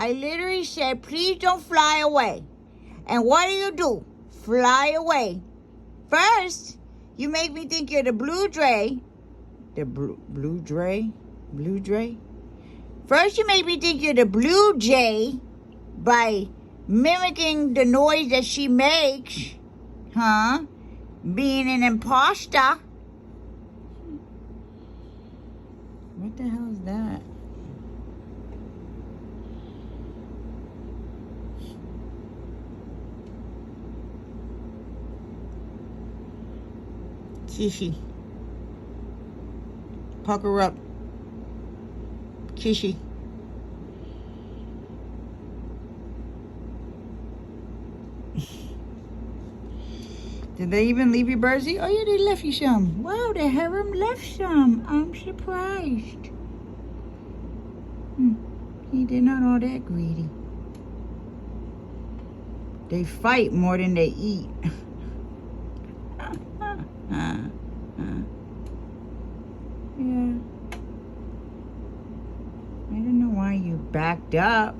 I literally said, please don't fly away. And what do? Fly away. First, you make me think you're the Blue Jay. The Blue Jay? Blue Jay? First, you make me think you're the Blue Jay by mimicking the noise that she makes. Huh? Being an imposter. What the hell is that? Kishi. Pucker up. Kishi. Did they even leave you, Birdsie? Oh, yeah, they left you some. Wow, the harem left some. I'm surprised. They're not all that greedy. They fight more than they eat. Yeah. I don't know why you backed up.